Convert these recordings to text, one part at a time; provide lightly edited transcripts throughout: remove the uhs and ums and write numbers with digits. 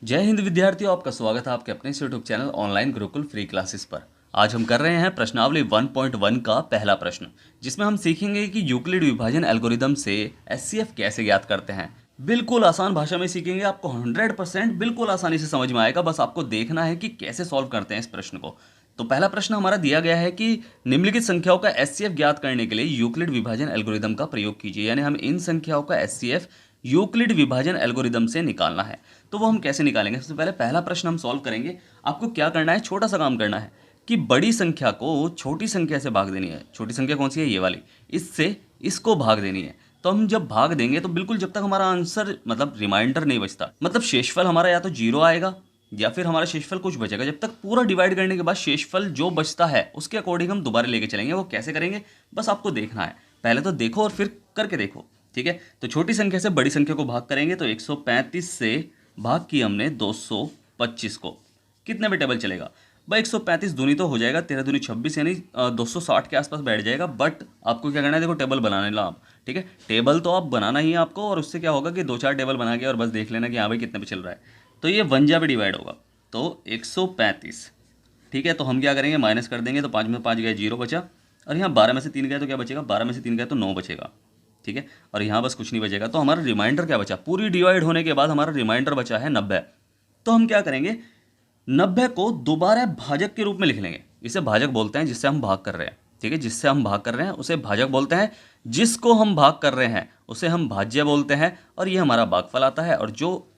जय हिंद विद्यार्थियों, आपका स्वागत है आपके अपने YouTube channel online Gurukul free classes पर। आज हम कर रहे हैं प्रश्नावली 1.1 का पहला प्रश्न, जिसमें हम सीखेंगे कि यूक्लिड विभाजन एल्गोरिदम से एचसीएफ कैसे ज्ञात करते हैं। बिल्कुल आसान भाषा में सीखेंगे, आपको 100% बिल्कुल आसानी से समझ में आएगा। बस आपको देखना है कि कैसे सॉल्व करते हैं इस प्रश्न को। तो पहला प्रश्न हमारा दिया गया है कि निम्नलिखित संख्याओं का एचसीएफ ज्ञात करने के लिए यूक्लिड विभाजन एल्गोरिदम का प्रयोग कीजिए। यानी हम इन संख्याओं का एचसीएफ यूक्लिड विभाजन एल्गोरिदम से निकालना है। तो वो हम कैसे निकालेंगे? सबसे पहले पहला प्रश्न हम सॉल्व करेंगे। आपको क्या करना है, छोटा सा काम करना है कि बड़ी संख्या को छोटी संख्या से भाग देनी है। छोटी संख्या कौन सी है? ये वाली। इससे इसको भाग देनी है। तो हम जब भाग देंगे तो बिल्कुल जब तक हमारा आंसर मतलब रिमाइंडर नहीं बचता, मतलब शेषफल हमारा या तो जीरो आएगा या फिर हमारा शेषफल कुछ बचेगा। जब तक पूरा डिवाइड करने के बाद शेषफल जो बचता है उसके अकॉर्डिंग हम दोबारा लेके चलेंगे। वो कैसे करेंगे बस आपको देखना है। पहले तो देखो और फिर करके देखो, ठीक है। तो छोटी संख्या से बड़ी संख्या को भाग करेंगे तो 135 से भाग किया हमने 225 को, कितने में टेबल चलेगा भाई? 135 दूनी तो हो जाएगा, 13 दूनी 26 यानी 260 के आसपास बैठ जाएगा। बट आपको क्या करना है, देखो टेबल बनाने ला आप, ठीक है। टेबल तो आप बनाना ही है आपको, और उससे क्या होगा कि 2-4 टेबल बना के और बस देख लेना कि हाँ भाई कितने पे चल रहा है। तो ये 1 पे डिवाइड होगा तो 135, ठीक है। तो हम क्या करेंगे, माइनस कर देंगे। तो 5 में 5 गए, 0 बचा। और यहाँ 12 में से 3 गए तो क्या बचेगा? 12 में से 3 गए तो 9 बचेगा, ठीक है। और यहाँ बस कुछ नहीं बचेगा। तो हमारा रिमाइंडर क्या बचा? पूरी डिवाइड होने के बाद हमारा रिमाइंडर बचा है 90। तो हम क्या करेंगे, 90 को दोबारा भाजक के रूप में लिख लेंगे। इसे भाजक बोलते हैं जिससे हम भाग कर रहे हैं, ठीक है। जिससे हम भाग कर रहे हैं उसे भाजक बोलते हैं। जिसको हम भाग कर रहे हैं उसे हम भाज्य बोलते हैं। और ये हमारा भागफल आता है। और जो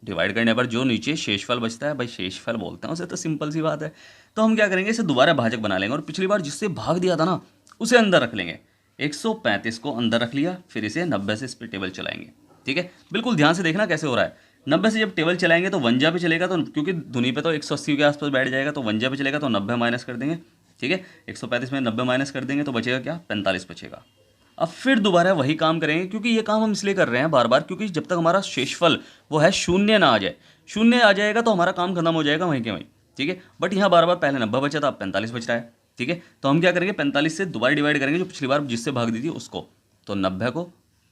डिवाइड करने पर जो नीचे शेषफल बचता है भाई शेषफल बोलते हैं उसे। तो सिंपल सी बात है। तो हम क्या करेंगे, इसे दोबारा भाजक बना लेंगे और पिछली बार जिससे भाग दिया था ना उसे अंदर रख लेंगे। 135 को अंदर रख लिया, फिर इसे 90 से इस पर टेबल चलाएंगे, ठीक है। बिल्कुल ध्यान से देखना कैसे हो रहा है। 90 से जब टेबल चलाएंगे तो 1 पे चलेगा, तो क्योंकि धुनी पे तो 180 के आसपास बैठ जाएगा, तो 1 पे चलेगा तो 90 माइनस कर देंगे, ठीक है। 135 में 90 माइनस कर देंगे तो बचेगा क्या? 45 बचेगा। अब फिर दोबारा वही काम करेंगे, क्योंकि ये काम हम इसलिए कर रहे हैं बार बार, क्योंकि जब तक हमारा शेषफल वो है शून्य ना आ जाए। शून्य आ जाएगा तो हमारा काम खत्म हो जाएगा वहीं के वहीं, ठीक है। बट यहाँ बार बार पहले 90 बचा था, अब 45 बच रहा है, ठीक है। तो हम क्या करेंगे, 45 से दोबारा डिवाइड करेंगे जो पिछली बार जिससे भाग दी थी उसको। तो 90 को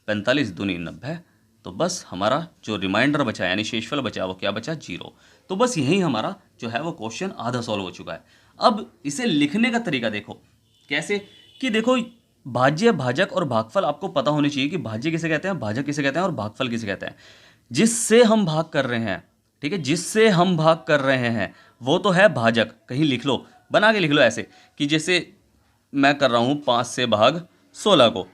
45 दूनी 90, तो बस हमारा जो रिमाइंडर बचा यानी शेषफल बचा वो क्या बचा? 0। तो बस यही हमारा जो है वो क्वेश्चन आधा सॉल्व हो चुका है। अब इसे लिखने का तरीका देखो कैसे, कि देखो भाज्य, भाजक और भागफल आपको पता होनी चाहिए कि भाज्य किसे कहते हैं, भाजक किसे कहते हैं और भागफल किसे कहते हैं। जिससे हम भाग कर रहे हैं, ठीक है, जिससे हम भाग कर रहे हैं वो तो है भाजक। कहीं लिख लो, बना के लिख लो ऐसे कि जैसे मैं कर रहा हूँ 5 से भाग 16 को,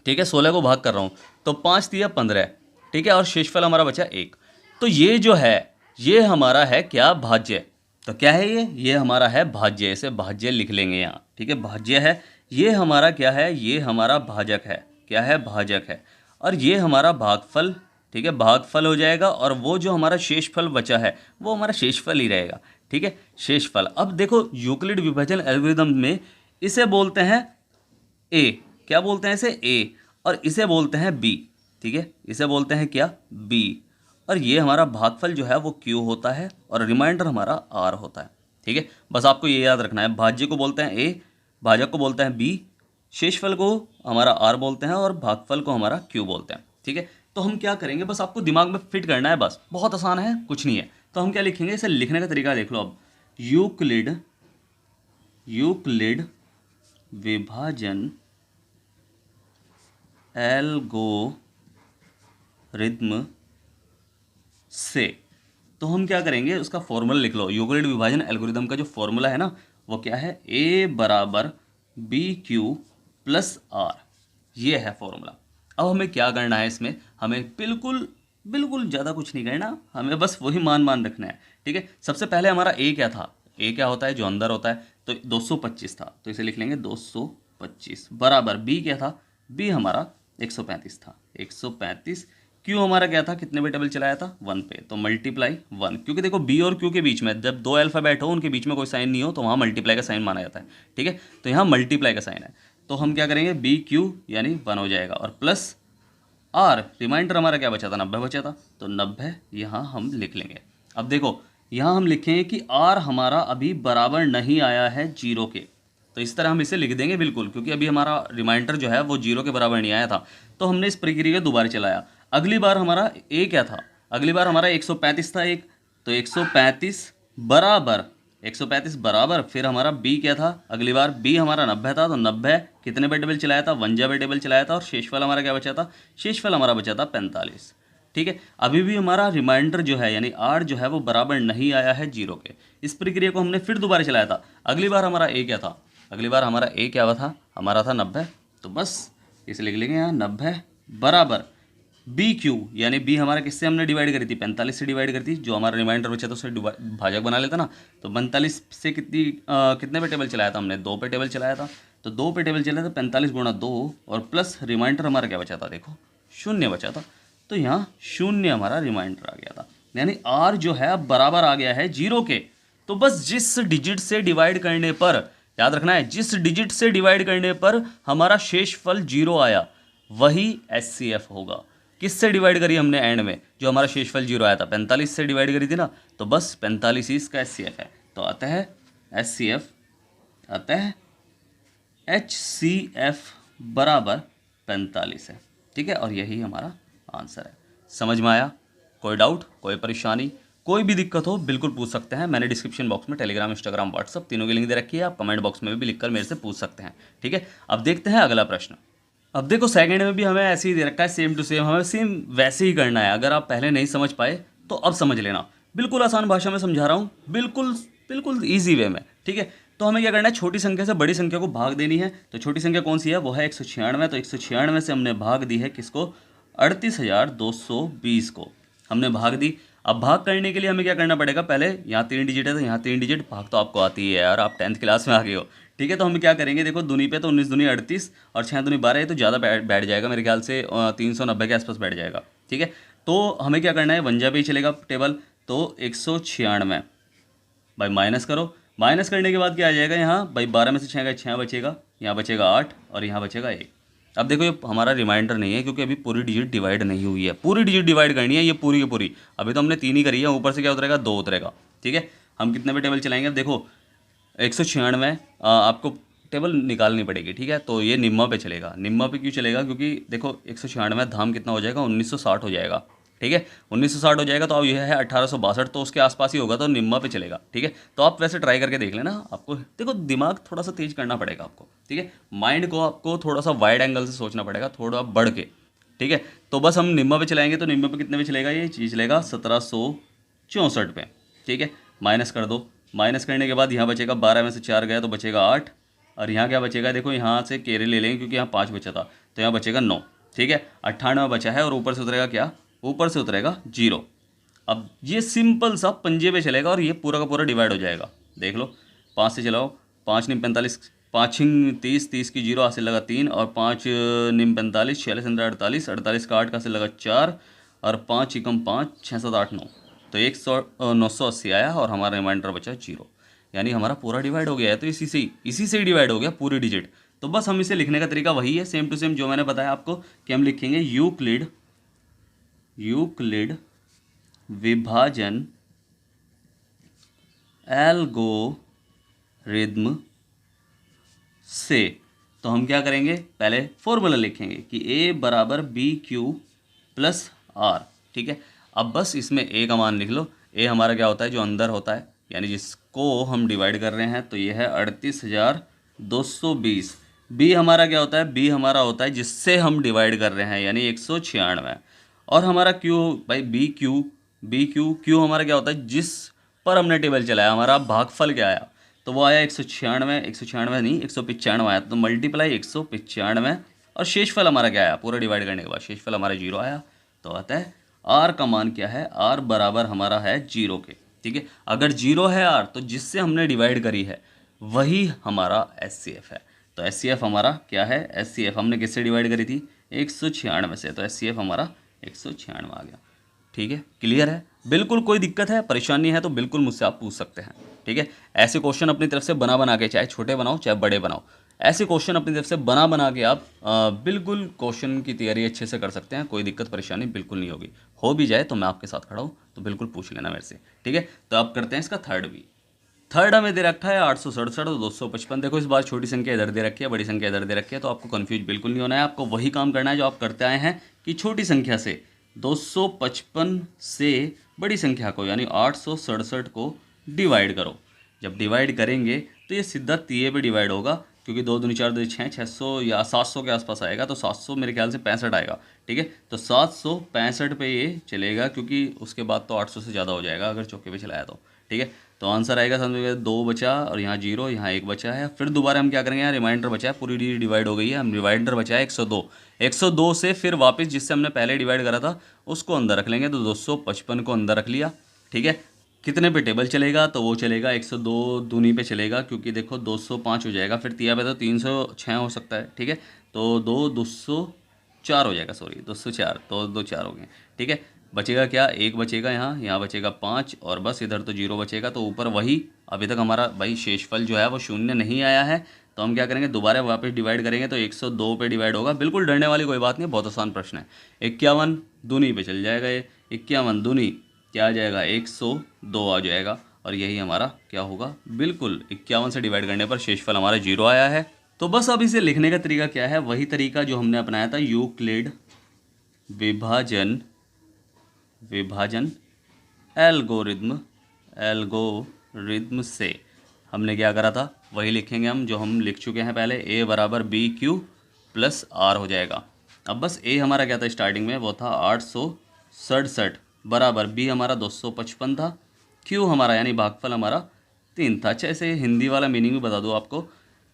ठीक है। 16 को भाग कर रहा हूँ तो 5 दिया 15, ठीक है। और शेषफल हमारा बचा 1। तो ये जो है ये हमारा है क्या? भाज्य। तो क्या है ये हमारा है भाज्य। इसे भाज्य लिख लेंगे यहाँ, ठीक है। भाज्य है। ये हमारा क्या है? ये हमारा भाजक है। क्या है? भाजक है। और ये हमारा भागफल, ठीक है, भागफल हो जाएगा। और वो जो हमारा शेषफल बचा है वो हमारा शेषफल ही रहेगा, ठीक है, शेषफल। अब देखो यूक्लिड विभाजन एल्गोरिदम में इसे बोलते हैं ए। क्या बोलते हैं इसे? ए। और इसे बोलते हैं बी, ठीक है। इसे बोलते हैं क्या? बी। और ये हमारा भागफल जो है वो क्यू होता है और रिमाइंडर हमारा आर होता है, ठीक है। बस आपको ये याद रखना है, भाज्य को बोलते हैं ए, भाजक को बोलते हैं बी, शेषफल को हमारा आर बोलते हैं और भागफल को हमारा क्यू बोलते हैं, ठीक है। तो हम क्या करेंगे, बस आपको दिमाग में फिट करना है, बस बहुत आसान है, कुछ नहीं है। तो हम क्या लिखेंगे, इसे लिखने का तरीका देख लो अब। यूक्लिड विभाजन एल्गोरिथम से। तो हम क्या करेंगे, उसका फॉर्मूला लिख लो। यूक्लिड विभाजन एल्गोरिथम का जो फॉर्मूला है ना वो क्या है? ए बराबर बी क्यू प्लस आर, ये है फॉर्मूला। अब हमें क्या करना है इसमें, हमें बिल्कुल बिल्कुल ज़्यादा कुछ नहीं करना, हमें बस वही मान रखना है, ठीक है। सबसे पहले हमारा ए क्या था? ए क्या होता है? जो अंदर होता है। तो 225 था तो इसे लिख लेंगे 225 बराबर बी क्या था? बी हमारा 135 था, 135। क्यू हमारा क्या था? कितने पे टेबल चलाया था? 1 पे, तो मल्टीप्लाई 1। क्योंकि देखो बी और क्यू के बीच में जब दो अल्फ़ाबेट हो उनके बीच में कोई साइन नहीं हो तो वहाँ मल्टीप्लाई का साइन माना जाता है, ठीक है। तो यहाँ मल्टीप्लाई का साइन है तो हम क्या करेंगे, बी क्यू यानी 1 हो जाएगा और प्लस आर, रिमाइंडर हमारा क्या बचा था? 90 बचा था, तो 90 यहाँ हम लिख लेंगे। अब देखो यहाँ हम लिखेंगे कि आर हमारा अभी बराबर नहीं आया है 0 के, तो इस तरह हम इसे लिख देंगे बिल्कुल, क्योंकि अभी हमारा रिमाइंडर जो है वो 0 के बराबर नहीं आया था। तो हमने इस प्रक्रिया को दोबारा चलाया। अगली बार हमारा ए क्या था? अगली बार हमारा 135 था एक, तो 135 बराबर 135 बराबर फिर हमारा b क्या था, अगली बार b हमारा 90 था, तो 90 कितने पे टेबल चलाया था, 1 पे टेबल चलाया था, और शेषफल हमारा क्या बचा था, शेषफल हमारा बचा था 45। ठीक है, अभी भी हमारा रिमाइंडर जो है यानी r जो है वो बराबर नहीं आया है 0 के। इस प्रक्रिया को हमने फिर दोबारा चलाया था। अगली बार हमारा a क्या था, अगली बार हमारा a क्या हुआ था, हमारा था 90, तो बस इसे लिख लेंगे यहाँ 90 बराबर बी क्यू, यानी बी हमारा किससे हमने डिवाइड करी थी, 45 से डिवाइड करी थी, जो हमारा रिमाइंडर बचा था उससे भाजक बना लेता ना। तो 45 से कितने पे टेबल चलाया था हमने, 2 पे टेबल चलाया था, तो 2 पे टेबल चलाया था, 45 गुणा 2 और प्लस रिमाइंडर हमारा क्या बचा था, देखो 0 बचा था, तो यहाँ 0 हमारा रिमाइंडर आ गया था, यानी आर जो है अब बराबर आ गया है 0 के। तो बस जिस डिजिट से डिवाइड करने पर, याद रखना है, जिस डिजिट से डिवाइड करने पर हमारा शेषफल 0 आया वही एचसीएफ होगा। किससे डिवाइड करी हमने एंड में, जो हमारा शेषफल 0 आया था, 45 से डिवाइड करी थी ना, तो बस 45 ही इसका एचसीएफ है। तो आता है एचसीएफ, आता है एचसीएफ बराबर 45 है। ठीक है, और यही हमारा आंसर है। समझ में आया? कोई डाउट, कोई परेशानी, कोई भी दिक्कत हो बिल्कुल पूछ सकते हैं। मैंने डिस्क्रिप्शन बॉक्स में टेलीग्राम, इंस्टाग्राम, व्हाट्सअप तीनों की लिंक दे रखी है, आप कमेंट बॉक्स में भी लिखकर मेरे से पूछ सकते हैं। ठीक है, अब देखते हैं अगला प्रश्न। अब देखो सेकंड में भी हमें ऐसे ही दे रखा है, सेम टू सेम, हमें सेम वैसे ही करना है। अगर आप पहले नहीं समझ पाए तो अब समझ लेना, बिल्कुल आसान भाषा में समझा रहा हूँ, बिल्कुल बिल्कुल ईजी वे में। ठीक है, तो हमें क्या करना है, छोटी संख्या से बड़ी संख्या को भाग देनी है। तो छोटी संख्या कौन सी है, वो है 196। तो 196 से हमने भाग दी है किसको, 38,220 को हमने भाग दी। अब भाग करने के लिए हमें क्या करना पड़ेगा, पहले यहाँ 3 डिजिट है तो यहाँ 3 डिजिट, भाग तो आपको आती है यार, आप 10th क्लास में आ गए हो। ठीक है, तो हम क्या करेंगे, देखो दूनी पे तो 19 दूनी 38 और 6 दूनी 12 है, तो ज़्यादा बैठ जाएगा मेरे ख्याल से, 390 के आसपास बैठ जाएगा। ठीक है, तो हमें क्या करना है, वंजा पे ही चलेगा टेबल। तो 196 भाई माइनस करो, माइनस करने के बाद क्या आ जाएगा यहाँ भाई, 12 में से 6 का 6 बचेगा, यहाँ बचेगा 8 और यहाँ बचेगा 1। अब देखो ये हमारा रिमाइंडर नहीं है क्योंकि अभी पूरी डिजिट डिवाइड नहीं हुई है, पूरी डिजिट डिवाइड करनी है ये पूरी की पूरी। अभी तो हमने 3 ही करी है, ऊपर से क्या उतरेगा, 2 उतरेगा। ठीक है, हम कितने पे टेबल चलाएंगे, अब देखो 196 आपको टेबल निकालनी पड़ेगी। ठीक है, तो ये निम्मा पे चलेगा। निम्मा पे क्यों चलेगा, क्योंकि देखो 196 धाम कितना हो जाएगा, 1960 हो जाएगा। ठीक है, 1960 हो जाएगा, तो अब यह है 1862, तो उसके आसपास ही होगा, तो निम्मा पे चलेगा। ठीक है, तो आप वैसे ट्राई करके देख लेना, आपको देखो दिमाग थोड़ा सा तेज करना पड़ेगा आपको। ठीक है, माइंड को आपको थोड़ा सा वाइड एंगल से सोचना पड़ेगा, थोड़ा बढ़ के। ठीक है, तो बस हम निम्मा पे चलाएंगे, तो निम्मा पे कितने पे चलेगा, ये चीज़ चलेगा 1764 पे। ठीक है, माइनस कर दो, माइनस करने के बाद यहाँ बचेगा 12 में से 4 गया तो बचेगा 8, और यहाँ क्या बचेगा, देखो यहाँ से केरे ले लेंगे क्योंकि यहाँ 5 बचा था, तो यहाँ बचेगा 9। ठीक है, 98 बचा है, और ऊपर से उतरेगा क्या, ऊपर से उतरेगा 0। अब ये सिंपल सा पंजे पे चलेगा और ये पूरा का पूरा डिवाइड हो जाएगा। देख लो, 5 से चलाओ, 5 निम 45, 5 छिंग 30, 30 की 0 हासिल लगा 3, और 5 निम 45, 46 अंदर 48, 48 का 8 का हासिल लगा 4, और 5 एकम 5, 6 7 8 9, तो 980 आया, और हमारा रिमाइंडर बचा 0, यानी हमारा पूरा डिवाइड हो गया है। तो इसी से ही डिवाइड हो गया पूरी डिजिट। तो बस हम इसे लिखने का तरीका वही है, सेम टू सेम जो मैंने बताया आपको, कि हम लिखेंगे यूक्लिड विभाजन एल्गोरिदम से। तो हम क्या करेंगे, पहले फॉर्मूला लिखेंगे कि a बराबर बी क्यू प्लस आर। ठीक है, अब बस इसमें a का मान लिख लो। a हमारा क्या होता है, जो अंदर होता है, यानी जिसको हम डिवाइड कर रहे हैं, तो ये है 38,220। b हमारा क्या होता है, b हमारा होता है जिससे हम डिवाइड कर रहे हैं, यानी 196। और हमारा q भाई बी क्यू हमारा क्या होता है, जिस पर हमने टेबल चलाया, हमारा भागफल क्या आया, तो वो आया 196 नहीं 195 आया, तो मल्टीप्लाई 195, और शेषफल हमारा क्या आया, पूरा डिवाइड करने के बाद शेषफल हमारा 0 आया। तो आता है आर का मान क्या है, आर बराबर हमारा है 0 के। ठीक है, अगर 0 है आर, तो जिससे हमने डिवाइड करी है वही हमारा एचसीएफ है। तो एचसीएफ हमारा क्या है, एचसीएफ हमने किससे डिवाइड करी थी, 196 से, तो एचसीएफ हमारा 196 आ गया। ठीक है, क्लियर है, बिल्कुल कोई दिक्कत है, परेशानी है तो बिल्कुल मुझसे आप पूछ सकते हैं। ठीक है, ऐसे क्वेश्चन अपनी तरफ से बना के, चाहे छोटे बनाओ चाहे बड़े बनाओ, ऐसे क्वेश्चन अपनी तरफ से बना के आप बिल्कुल क्वेश्चन की तैयारी अच्छे से कर सकते हैं। कोई दिक्कत परेशानी बिल्कुल नहीं होगी, हो भी जाए तो मैं आपके साथ खड़ा हूँ, तो बिल्कुल पूछ लेना मेरे से। ठीक है, तो आप करते हैं इसका थर्ड भी। थर्ड हमें दे रखा है 867 और 255। देखो इस बार छोटी संख्या इधर दे रखी है, बड़ी संख्या इधर दे रखी है, तो आपको कंफ्यूज बिल्कुल नहीं होना है। आपको वही काम करना है जो आप करते आए हैं, कि छोटी संख्या से 255 से बड़ी संख्या को यानी 867 को डिवाइड करो। जब डिवाइड करेंगे तो ये सीधा 3 पे डिवाइड होगा, क्योंकि 2 दूनी 4 दूनी 6, 600 या 700 के आसपास आएगा, तो 700 मेरे ख्याल से 65 आएगा। ठीक है, तो 765 पे ये चलेगा, क्योंकि उसके बाद तो 800 से ज़्यादा हो जाएगा अगर चौके पे चलाया तो। ठीक है, तो आंसर आएगा समझ 2 बचा और यहाँ 0, यहाँ 1 बचा है। फिर दोबारा हम क्या करेंगे, यहाँ रिमाइंडर बचा है, पूरी डिवाइड हो गई है, हम रिमाइंडर बचा है 102। 102 से फिर वापस जिससे हमने पहले डिवाइड करा था उसको अंदर रख लेंगे, तो 255 को अंदर रख लिया। ठीक है, कितने पे टेबल चलेगा, तो वो चलेगा 102 दूनी पे चलेगा, क्योंकि देखो 205 हो जाएगा, फिर तिया पे तो 306 हो सकता है। ठीक है, तो 204 हो जाएगा, सॉरी 204, तो 2 4 हो गए। ठीक है, बचेगा क्या, 1 बचेगा, यहाँ बचेगा 5 और बस इधर तो 0 बचेगा। तो ऊपर वही अभी तक हमारा भाई शेषफल जो है वो शून्य नहीं आया है, तो हम क्या करेंगे, दोबारा वापस डिवाइड करेंगे तो 102 पे डिवाइड होगा। बिल्कुल डरने वाली कोई बात नहीं, बहुत आसान प्रश्न है। 51 दूनी पे चल जाएगा, ये 51 दूनी क्या आ जाएगा, 102 आ जाएगा, और यही हमारा क्या होगा, बिल्कुल 51 से डिवाइड करने पर शेषफल हमारा 0 आया है। तो बस अब इसे लिखने का तरीका क्या है, वही तरीका जो हमने अपनाया था यूक्लिड विभाजन एल्गोरिद्म से। हमने क्या करा था वही लिखेंगे हम, जो हम लिख चुके हैं पहले, a बराबर BQ प्लस R हो जाएगा। अब बस a हमारा क्या था स्टार्टिंग में, वो था 867 बराबर b हमारा 255 था, q हमारा यानी भागफल हमारा 3 था। अच्छा, ऐसे हिंदी वाला मीनिंग भी बता दो आपको,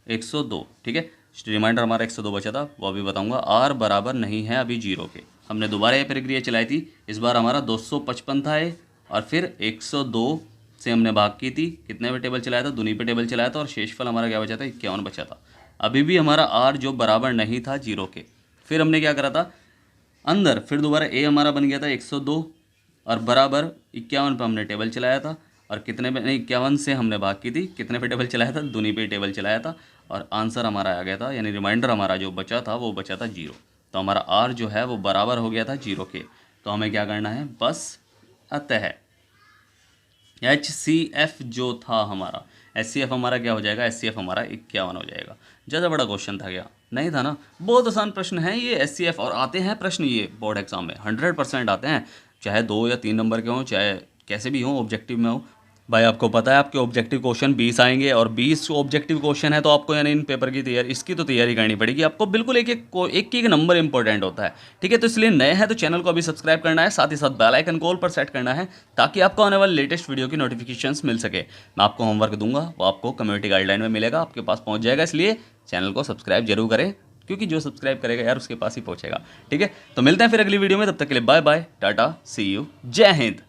102। ठीक है, रिमाइंडर हमारा 102 बचा था, वो अभी बताऊंगा। r बराबर नहीं है अभी 0 के, हमने दोबारा ये प्रक्रिया चलाई थी, इस बार हमारा 255 था ये, और फिर 102 से हमने भाग की थी, कितने पे टेबल चलाया था, दूनी पे टेबल चलाया था, और शेषफल हमारा क्या बचा था, 51 बचा था। अभी भी हमारा r जो बराबर नहीं था 0 के। फिर हमने क्या करा था अंदर, फिर दोबारा a हमारा बन गया था 102 और बराबर 51 पे हमने टेबल चलाया था, और कितने पे नहीं, 51 से हमने भाग की थी, कितने पे टेबल चलाया था, दूनी पे टेबल चलाया था, और आंसर हमारा आ गया था, यानी रिमाइंडर हमारा जो बचा था वो बचा था 0। तो हमारा r जो है वो बराबर हो गया था 0 के। तो हमें क्या करना है, बस अतः HCF जो था हमारा, HCF हमारा क्या हो जाएगा, HCF हमारा 51 हो जाएगा। ज़्यादा बड़ा क्वेश्चन था क्या, नहीं था ना, बहुत आसान प्रश्न है ये HCF, और आते हैं प्रश्न ये बोर्ड एग्जाम में 100% आते हैं, चाहे 2 या 3 नंबर के हों, चाहे कैसे भी हों, ऑब्जेक्टिव में हो। भाई आपको पता है आपके ऑब्जेक्टिव क्वेश्चन 20 आएंगे, और 20 ऑब्जेक्टिव क्वेश्चन है, तो आपको यानी इन पेपर की तैयारी, इसकी तो तैयारी करनी पड़ेगी आपको, बिल्कुल एक नंबर इंपॉर्टेंट होता है। ठीक है, तो इसलिए नए हैं तो चैनल को अभी सब्सक्राइब करना है, साथ ही साथ बेल आइकन कॉल पर सेट करना है, ताकि आपको आने वाले लेटेस्ट वीडियो की नोटिफिकेशंस मिल सके। मैं आपको होमवर्क दूंगा, वो आपको कम्युनिटी गाइडलाइन में मिलेगा, आपके पास पहुंच जाएगा, इसलिए चैनल को सब्सक्राइब जरूर करें, क्योंकि जो सब्सक्राइब करेगा यार उसके पास ही पहुंचेगा। ठीक है, तो मिलते हैं फिर अगली वीडियो में, तब तक के लिए bye bye, tata, see you, जय हिंद।